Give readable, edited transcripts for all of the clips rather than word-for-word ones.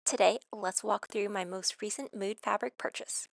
Today, let's walk through my most recent mood fabric purchase.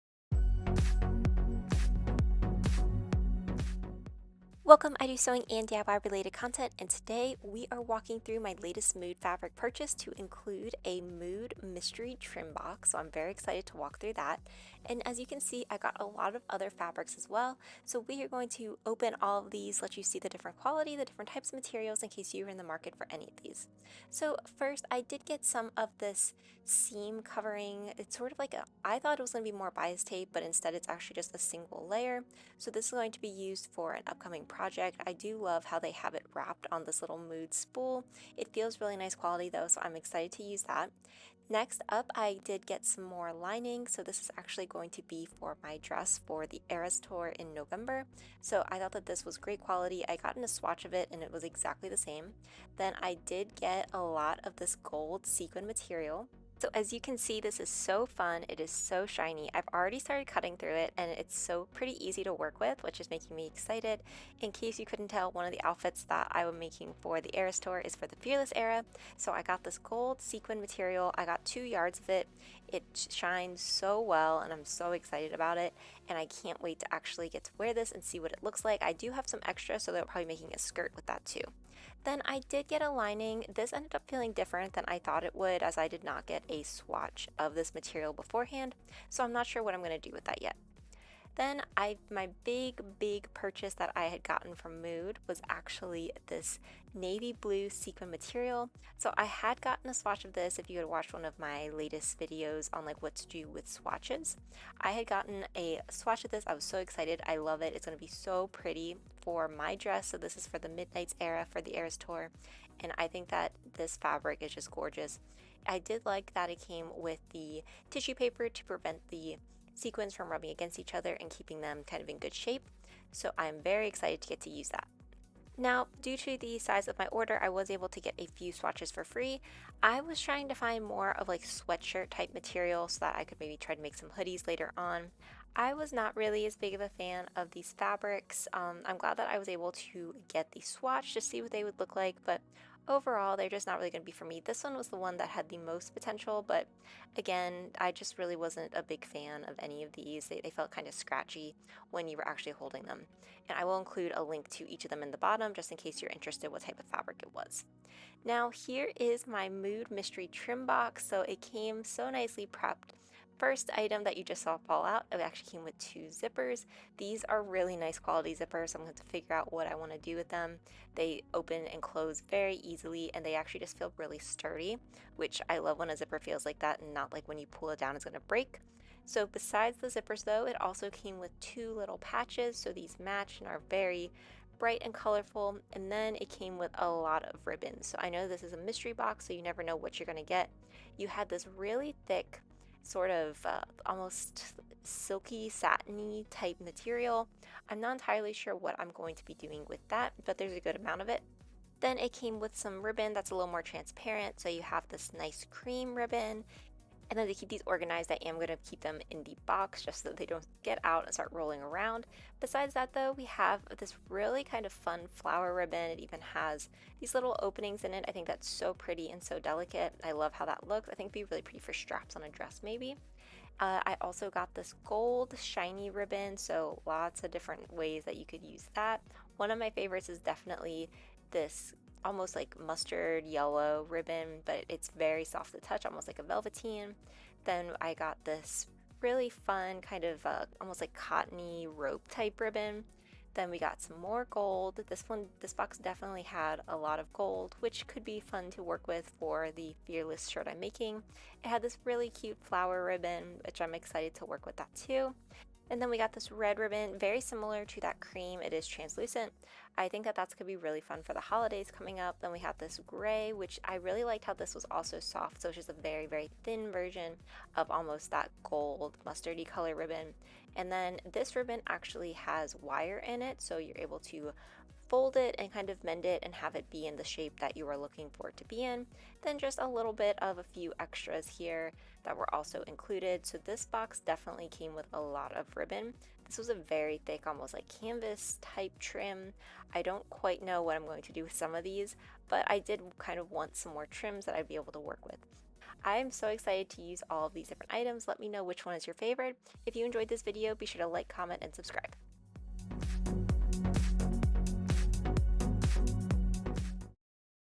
Welcome, I do sewing and DIY related content, and today we are walking through my latest mood fabric purchase to include a mood mystery trim box. So I'm very excited to walk through that. And as you can see, I got a lot of other fabrics as well. So we are going to open all of these, let you see the different quality, the different types of materials in case you are in the market for any of these. So first, I did get some of this seam covering. It's sort of like I thought it was going to be more bias tape, but instead it's actually just a single layer. So this is going to be used for an upcoming project. I do love how they have it wrapped on this little mood spool. It feels really nice quality though, so I'm excited to use that. Next up, I did get some more lining. So this is actually going to be for my dress for the Eras tour in November. So I thought that this was great quality. I got in a swatch of it and it was exactly the same. Then I did get a lot of this gold sequin material. So as you can see, this is so fun. It is so shiny. I've already started cutting through it and it's so pretty easy to work with, which is making me excited. In case you couldn't tell, one of the outfits that I am making for the Eras tour is for the Fearless era. So I got this gold sequin material. I got 2 yards of it. It shines so well and I'm so excited about it. And I can't wait to actually get to wear this and see what it looks like. I do have some extra, so they're probably making a skirt with that too. Then I did get a lining. This ended up feeling different than I thought it would, as I did not get a swatch of this material beforehand, so I'm not sure what I'm going to do with that yet. Then my big purchase that I had gotten from Mood was actually this navy blue sequin material. So I had gotten a swatch of this if you had watched one of my latest videos on like what to do with swatches. I had gotten a swatch of this. I was so excited. I love it. It's going to be so pretty for my dress. So this is for the Midnights era for the Eras tour. And I think that this fabric is just gorgeous. I did like that it came with the tissue paper to prevent the sequins from rubbing against each other and keeping them kind of in good shape. So I'm very excited to get to use that. Now, due to the size of my order, I was able to get a few swatches for free. I was trying to find more of like sweatshirt type material so that I could maybe try to make some hoodies later on. I was not really as big of a fan of these fabrics. I'm glad that I was able to get the swatch to see what they would look like, but overall, they're just not really going to be for me. This one was the one that had the most potential, but again, I just really wasn't a big fan of any of these. They felt kind of scratchy when you were actually holding them. And I will include a link to each of them in the bottom just in case you're interested what type of fabric it was. Now here is my Mood Mystery Trim Box. So it came so nicely prepped. First item that you just saw fall out, it actually came with 2 zippers. These are really nice quality zippers, so I'm going to figure out what I want to do with them. They open and close very easily and they actually just feel really sturdy, which I love when a zipper feels like that and not like when you pull it down it's going to break. So besides the zippers though, it also came with 2 little patches, so these match and are very bright and colorful, and then it came with a lot of ribbons. So I know this is a mystery box, so you never know what you're going to get. You had this really thick sort of almost silky satiny type material. I'm not entirely sure what I'm going to be doing with that, but there's a good amount of it. Then it came with some ribbon that's a little more transparent, so you have this nice cream ribbon. And then to keep these organized, I am going to keep them in the box just so that they don't get out and start rolling around. Besides that though, we have this really kind of fun flower ribbon. It even has these little openings in it. I think that's so pretty and so delicate. I love how that looks. I think it'd be really pretty for straps on a dress maybe. I also got this gold shiny ribbon, so lots of different ways that you could use that. One of my favorites is definitely this almost like mustard yellow ribbon, but it's very soft to touch, almost like a velveteen. Then I got this really fun kind of almost like cottony rope type ribbon. Then we got some more gold. This box definitely had a lot of gold, which could be fun to work with for the Fearless shirt I'm making. It had this really cute flower ribbon, which I'm excited to work with that too. And then we got this red ribbon, very similar to that cream. It is translucent. I think that that's going to be really fun for the holidays coming up. Then we have this gray, which I really liked how this was also soft. So it's just a very thin version of almost that gold mustardy color ribbon. And then this ribbon actually has wire in it, so you're able to fold it and kind of mend it and have it be in the shape that you are looking for it to be in. Then just a little bit of a few extras here that were also included. So this box definitely came with a lot of ribbon. This was a very thick, almost like canvas type trim. I don't quite know what I'm going to do with some of these, but I did kind of want some more trims that I'd be able to work with. I am so excited to use all of these different items. Let me know which one is your favorite. If you enjoyed this video, be sure to like, comment, and subscribe.